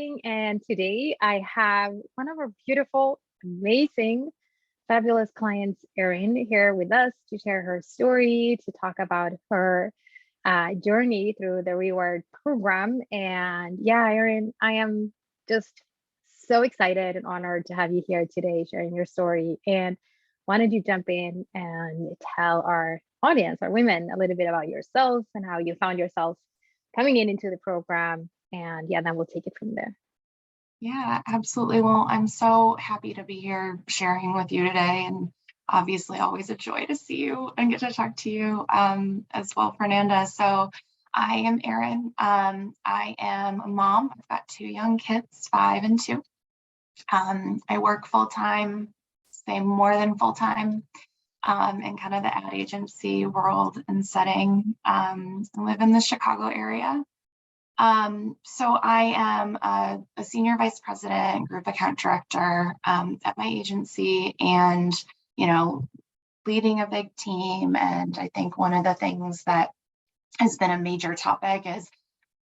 And today I have one of our beautiful, amazing, fabulous clients, Erin, here with us to share her story, to talk about her journey through the Reward program. And yeah, Erin, I am just so excited and honored to have you here today sharing your story. And why don't you jump in and tell our audience, our women, a little bit about yourself and how you found yourself coming into the program. And yeah, then we'll take it from there. Yeah, absolutely. Well, I'm so happy to be here sharing with you today, and obviously always a joy to see you and get to talk to you as well, Fernanda. So I am Erin. I am a mom. I've got two young kids, 5 and 2. I work full-time, say more than full-time, in kind of the ad agency world and setting. I live in the Chicago area. So I am a senior vice president, group account director at my agency, and leading a big team. And I think one of the things that has been a major topic is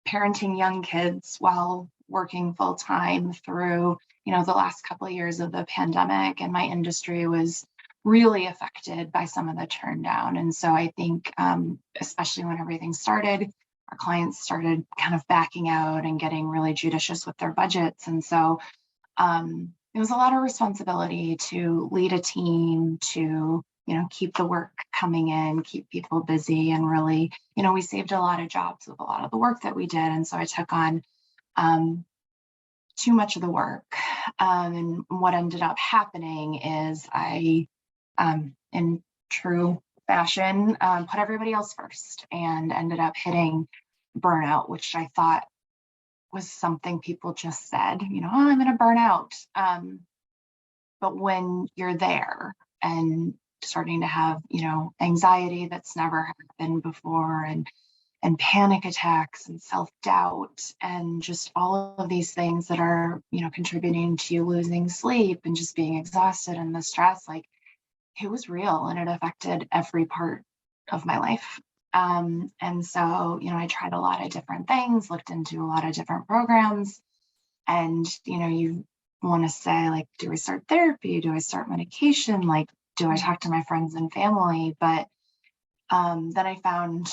parenting young kids while working full time through the last couple of years of the pandemic. And my industry was really affected by some of the turn down. And so I think, especially when everything started, our clients started kind of backing out and getting really judicious with their budgets. And so it was a lot of responsibility to lead a team, to keep the work coming in, keep people busy, and really, we saved a lot of jobs with a lot of the work that we did. And so I took on too much of the work. And what ended up happening is I, in true fashion, put everybody else first and ended up hitting burnout, which I thought was something people just said, oh, I'm going to burn out. But when you're there and starting to have, anxiety that's never happened before, and panic attacks and self-doubt and just all of these things that are, contributing to you losing sleep and just being exhausted and the stress, like, it was real and it affected every part of my life. And so, I tried a lot of different things, looked into a lot of different programs. And, you want to say, like, do I start therapy? Do I start medication? Like, do I talk to my friends and family? But then I found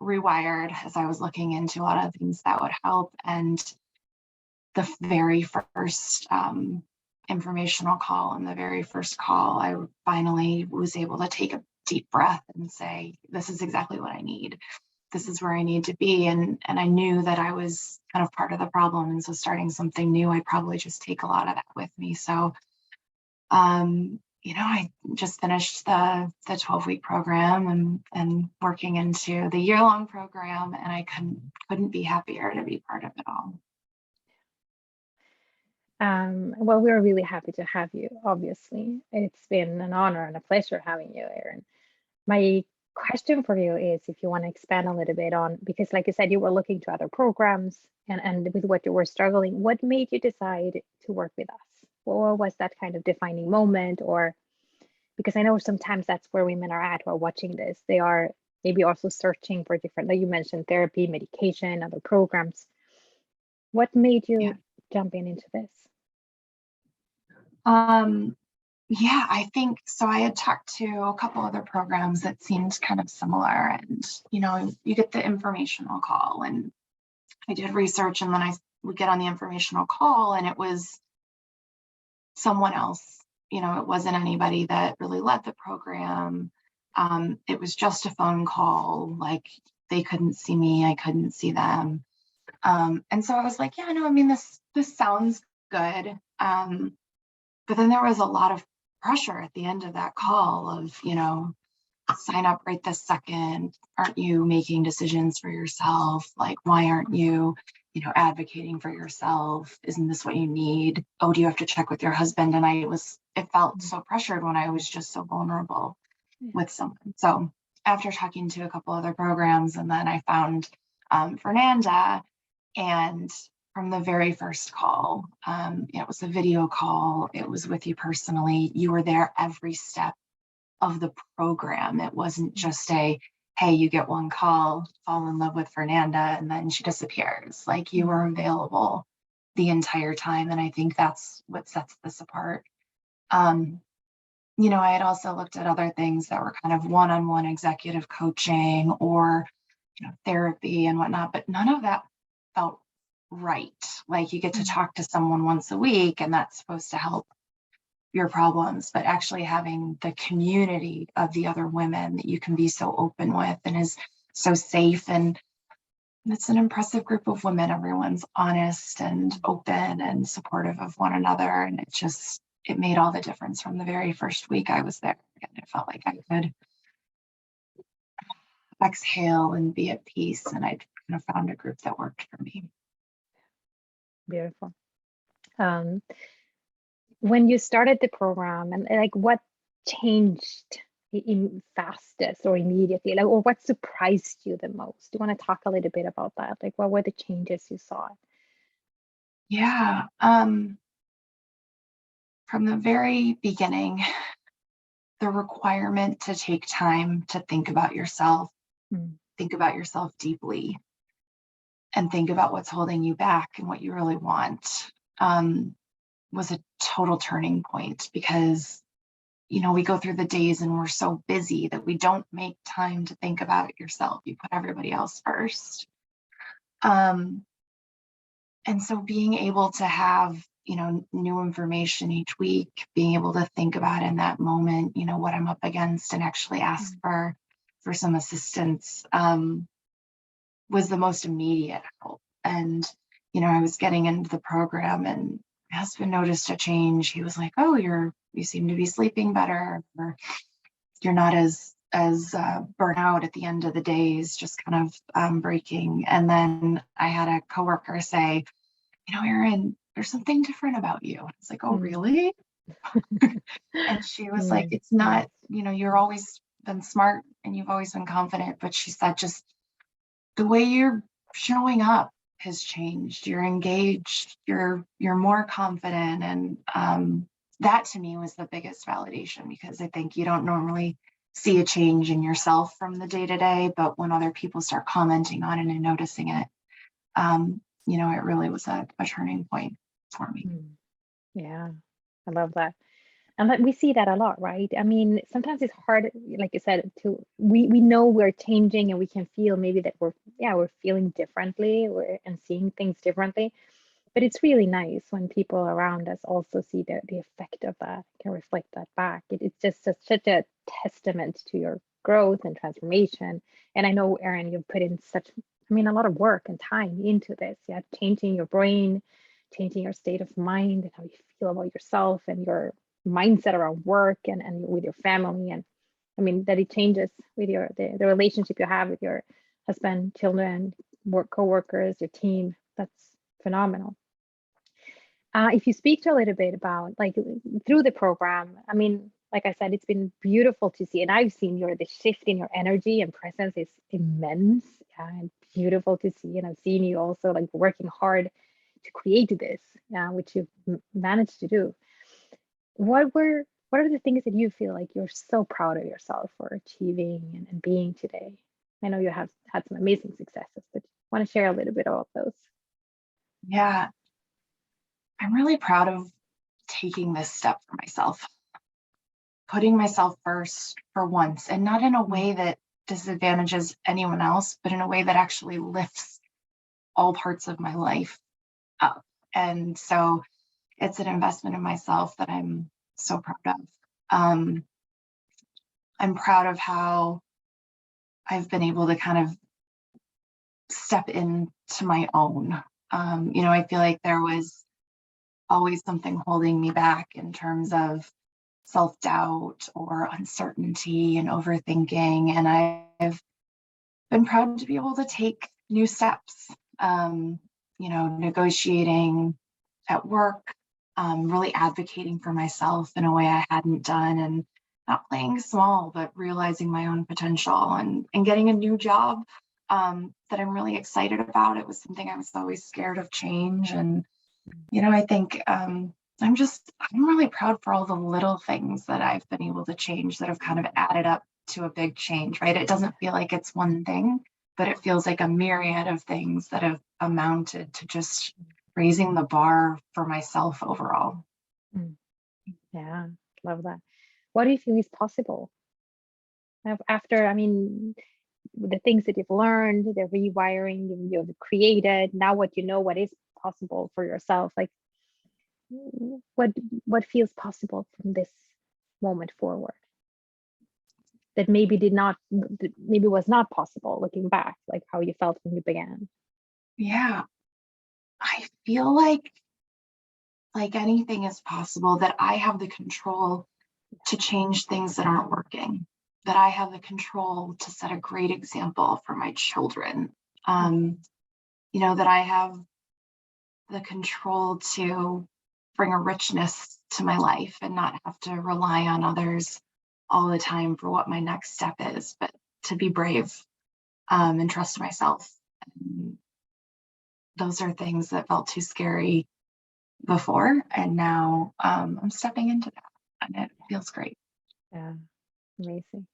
Rewired as I was looking into a lot of things that would help. And the very first informational call and the very first call, I finally was able to take a deep breath and say, this is exactly what I need. This is where I need to be. And I knew that I was kind of part of the problem. And so starting something new, I'd probably just take a lot of that with me. So, I just finished the 12-week program and working into the year-long program. And I couldn't be happier to be part of it all. Well, we're really happy to have you, obviously. It's been an honor and a pleasure having you, Erin. My question for you is if you want to expand a little bit on, because like I said, you were looking to other programs and with what you were struggling, what made you decide to work with us? What was that kind of defining moment? Or because I know sometimes that's where women are at who are watching this. They are maybe also searching for different, like you mentioned, therapy, medication, other programs. What made you jump into this? Yeah, I think so. I had talked to a couple other programs that seemed kind of similar, and you get the informational call, and I did research, and then I would get on the informational call, and it was someone else. It wasn't anybody that really led the program. It was just a phone call. Like, they couldn't see me, I couldn't see them, and so I was like, yeah, no, I mean, this sounds good. But then there was a lot of pressure at the end of that call of, sign up right this second. Aren't you making decisions for yourself? Like, why aren't you, advocating for yourself? Isn't this what you need? Oh, do you have to check with your husband? And it felt so pressured when I was just so vulnerable with someone. So after talking to a couple other programs, and then I found Fernanda, and from the very first call, it was a video call. It was with you personally. You were there every step of the program. It wasn't just hey, you get one call, fall in love with Fernanda, and then she disappears. Like, you were available the entire time. And I think that's what sets this apart. I had also looked at other things that were kind of one-on-one executive coaching or, therapy and whatnot, but none of that felt right. Like, you get to talk to someone once a week and that's supposed to help your problems, but actually having the community of the other women that you can be so open with and is so safe. And it's an impressive group of women. Everyone's honest and open and supportive of one another. And it made all the difference from the very first week I was there. And it felt like I could exhale and be at peace. And I kind of found a group that worked for me. Beautiful. When you started the program, and like, what changed in fastest or immediately, like, or what surprised you the most? Do you want to talk a little bit about that? Like, what were the changes you saw? Yeah. From the very beginning, the requirement to take time to think about yourself, think about yourself deeply, and think about what's holding you back and what you really want, was a total turning point, because we go through the days and we're so busy that we don't make time to think about yourself. You put everybody else first. And so being able to have, new information each week, being able to think about in that moment, what I'm up against and actually ask for some assistance, was the most immediate help. And, I was getting into the program and my husband noticed a change. He was like, "Oh, you seem to be sleeping better, or you're not as burnt out at the end of the days, just kind of breaking." And then I had a coworker say, "Erin, there's something different about you." I was like, "Oh, really?" And she was like, "It's not, you're always been smart and you've always been confident." But she said, "Just the way you're showing up has changed. You're engaged, you're more confident." And that to me was the biggest validation, because I think you don't normally see a change in yourself from the day to day, but when other people start commenting on it and noticing it, it really was a turning point for me. Yeah, I love that. And we see that a lot, right? I mean, sometimes it's hard, like you said, we know we're changing and we can feel maybe that we're feeling differently and seeing things differently. But it's really nice when people around us also see the effect of that, can reflect that back. It's just such a testament to your growth and transformation. And I know, Erin, you've put in a lot of work and time into this. Yeah, changing your brain, changing your state of mind and how you feel about yourself and your mindset around work and with your family. And I mean, that it changes with the relationship you have with your husband, children, co-workers, your team. That's phenomenal. If you speak to a little bit about, like, through the program, I mean, like I said, it's been beautiful to see, and I've seen the shift in your energy and presence is immense, and beautiful to see. And I've seen you also like working hard to create this, which you've managed to do. What are the things that you feel like you're so proud of yourself for achieving and being today? I know you have had some amazing successes, but want to share a little bit about those? Yeah, I'm really proud of taking this step for myself, putting myself first for once, and not in a way that disadvantages anyone else, but in a way that actually lifts all parts of my life up. And so it's an investment in myself that I'm so proud of. I'm proud of how I've been able to kind of step into my own. I feel like there was always something holding me back in terms of self-doubt or uncertainty and overthinking. And I've been proud to be able to take new steps, negotiating at work, really advocating for myself in a way I hadn't done, and not playing small, but realizing my own potential, and getting a new job that I'm really excited about. It was something I was always scared of change. And, I think I'm really proud for all the little things that I've been able to change that have kind of added up to a big change, right? It doesn't feel like it's one thing, but it feels like a myriad of things that have amounted to just raising the bar for myself overall. Yeah, love that. What do you feel is possible after, I mean, the things that you've learned, the rewiring you've created, now what you know, what is possible for yourself? Like, what feels possible from this moment forward that maybe maybe was not possible looking back, like how you felt when you began? Yeah, I feel like anything is possible, that I have the control to change things that aren't working, that I have the control to set a great example for my children. That I have the control to bring a richness to my life and not have to rely on others all the time for what my next step is, but to be brave and trust myself. And those are things that felt too scary before, and now I'm stepping into that, and it feels great. Yeah, amazing.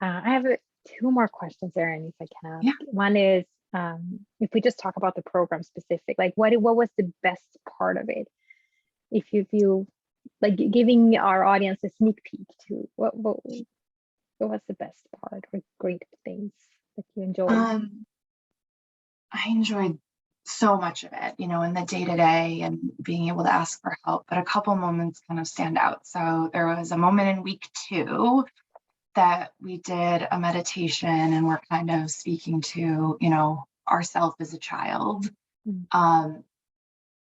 I have two more questions, Erin, if I can ask. Yeah. One is, if we just talk about the program specific, like what was the best part of it? If you feel like giving our audience a sneak peek to what was the best part or great things that you enjoyed? I enjoyed so much of it, in the day-to-day and being able to ask for help, but a couple moments kind of stand out. So there was a moment in week 2 that we did a meditation, and we're kind of speaking to, ourself as a child.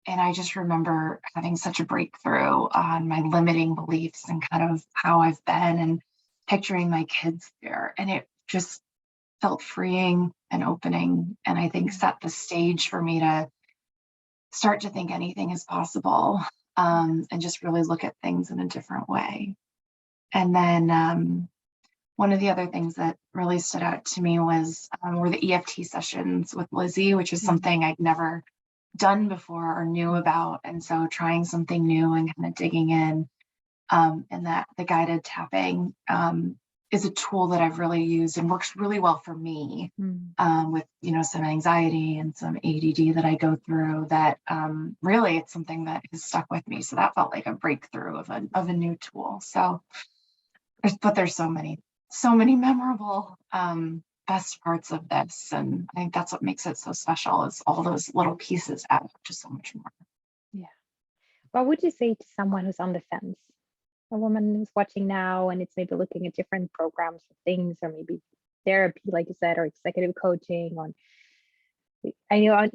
And I just remember having such a breakthrough on my limiting beliefs and kind of how I've been, and picturing my kids there. And it just felt freeing and opening, and I think set the stage for me to start to think anything is possible, and just really look at things in a different way. And then one of the other things that really stood out to me were the EFT sessions with Lizzie, which is something I'd never done before or knew about. And so trying something new and kind of digging in, and that the guided tapping is a tool that I've really used and works really well for me, with, some anxiety and some ADD that I go through, that really it's something that has stuck with me. So that felt like a breakthrough of a new tool. So there's so many memorable best parts of this. And I think that's what makes it so special, is all those little pieces add up to so much more. Yeah. What would you say to someone who's on the fence? A woman who's watching now and it's maybe looking at different programs or things, or maybe therapy, like you said, or executive coaching. I know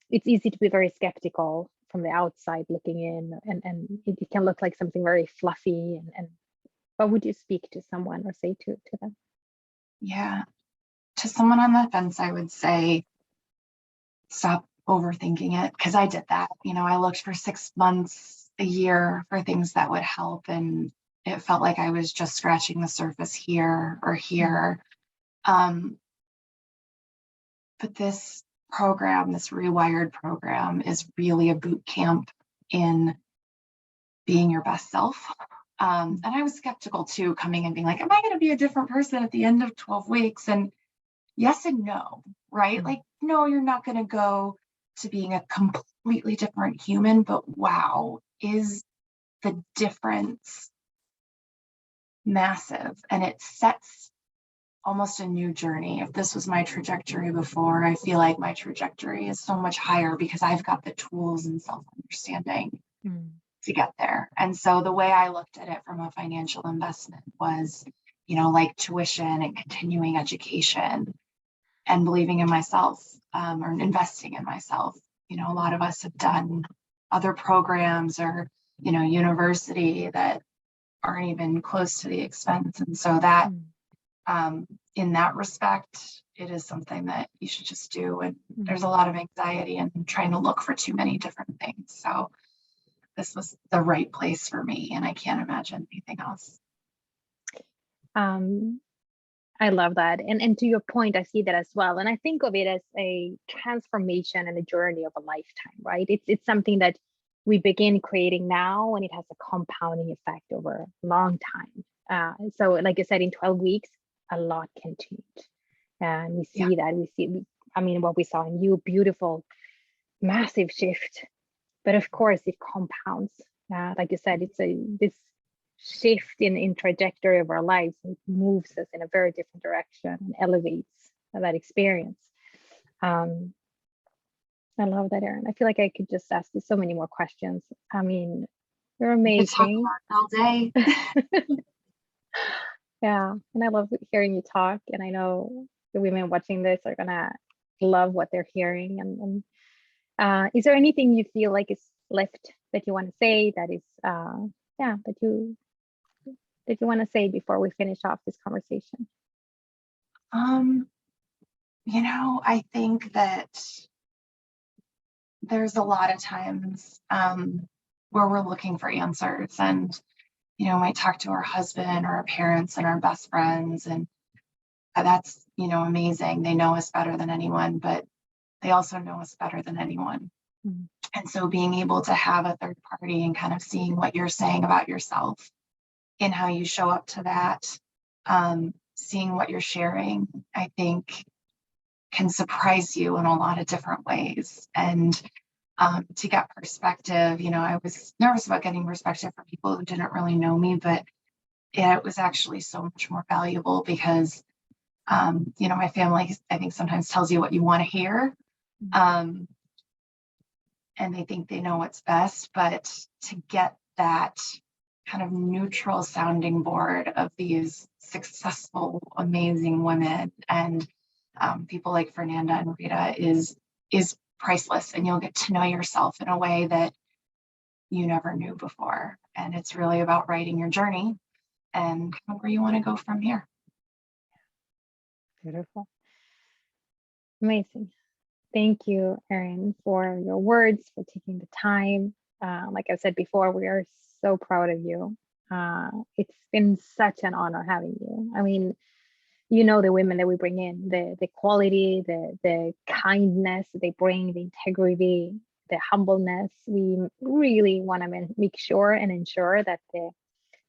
it's easy to be very skeptical from the outside looking in, and it can look like something very fluffy. And what would you speak to someone or say to them? Yeah. To someone on the fence, I would say, stop overthinking it, because I did that. I looked for 6 months, a year, for things that would help, and it felt like I was just scratching the surface here or here. But this program, this Rewired program, is really a boot camp in being your best self. And I was skeptical too, coming in being like, am I going to be a different person at the end of 12 weeks? And yes and no, right? Like, no, you're not going to go to being a completely different human, but wow, is the difference massive. And it sets almost a new journey. If this was my trajectory before, I feel like my trajectory is so much higher because I've got the tools and self-understanding to get there. And so the way I looked at it from a financial investment was, like tuition and continuing education, and believing in myself, or investing in myself. A lot of us have done other programs or, university that aren't even close to the expense. And so that, in that respect, it is something that you should just do. And there's a lot of anxiety and trying to look for too many different things. So this was the right place for me, and I can't imagine anything else. I love that. And to your point, I see that as well. And I think of it as a transformation and a journey of a lifetime, right? It's something that we begin creating now, and it has a compounding effect over a long time. So like I said, in 12 weeks, a lot can change. And we see that, I mean, what we saw in you, beautiful massive shift. But of course, it compounds. Like you said, it's this shift in trajectory of our lives. It moves us in a very different direction and elevates that experience. I love that, Erin. I feel like I could just ask you so many more questions. I mean, you're amazing. All day. Yeah, and I love hearing you talk. And I know the women watching this are gonna love what they're hearing. And is there anything you feel like is left that you want to say? That is, yeah, that you want to say before we finish off this conversation? I think that there's a lot of times where we're looking for answers, and might talk to our husband or our parents and our best friends, and that's amazing. They know us better than anyone, but they also know us better than anyone. Mm-hmm. And so being able to have a third party and kind of seeing what you're saying about yourself and how you show up to that, seeing what you're sharing, I think can surprise you in a lot of different ways. And to get perspective, I was nervous about getting perspective from people who didn't really know me, but it was actually so much more valuable because, my family, I think, sometimes tells you what you want to hear. And they think they know what's best, but to get that kind of neutral sounding board of these successful, amazing women and people like Fernanda and Rita is priceless, and you'll get to know yourself in a way that you never knew before. And it's really about writing your journey and where you want to go from here. Beautiful. Amazing. Thank you, Erin, for your words, for taking the time. Like I said before, we are so proud of you. It's been such an honor having you. I mean, the women that we bring in, the quality, the kindness they bring, the integrity, the humbleness. We really want to make sure and ensure that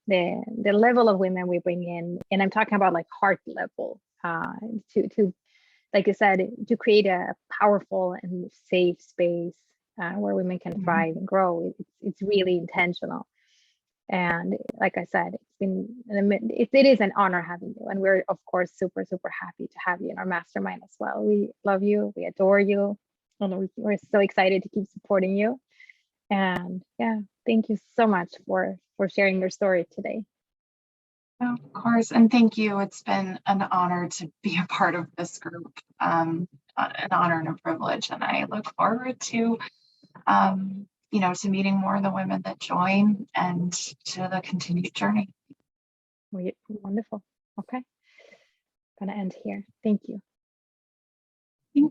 the level of women we bring in, and I'm talking about like heart level, to like you said, to create a powerful and safe space where women can thrive and grow. It's really intentional. And like I said, it is an honor having you. And we're, of course, super, super happy to have you in our mastermind as well. We love you. We adore you. And we're so excited to keep supporting you. And yeah, thank you so much for sharing your story today. Of course. And thank you. It's been an honor to be a part of this group, an honor and a privilege. And I look forward to to meeting more of the women that join and to the continued journey. Wonderful. Okay. Gonna end here. Thank you.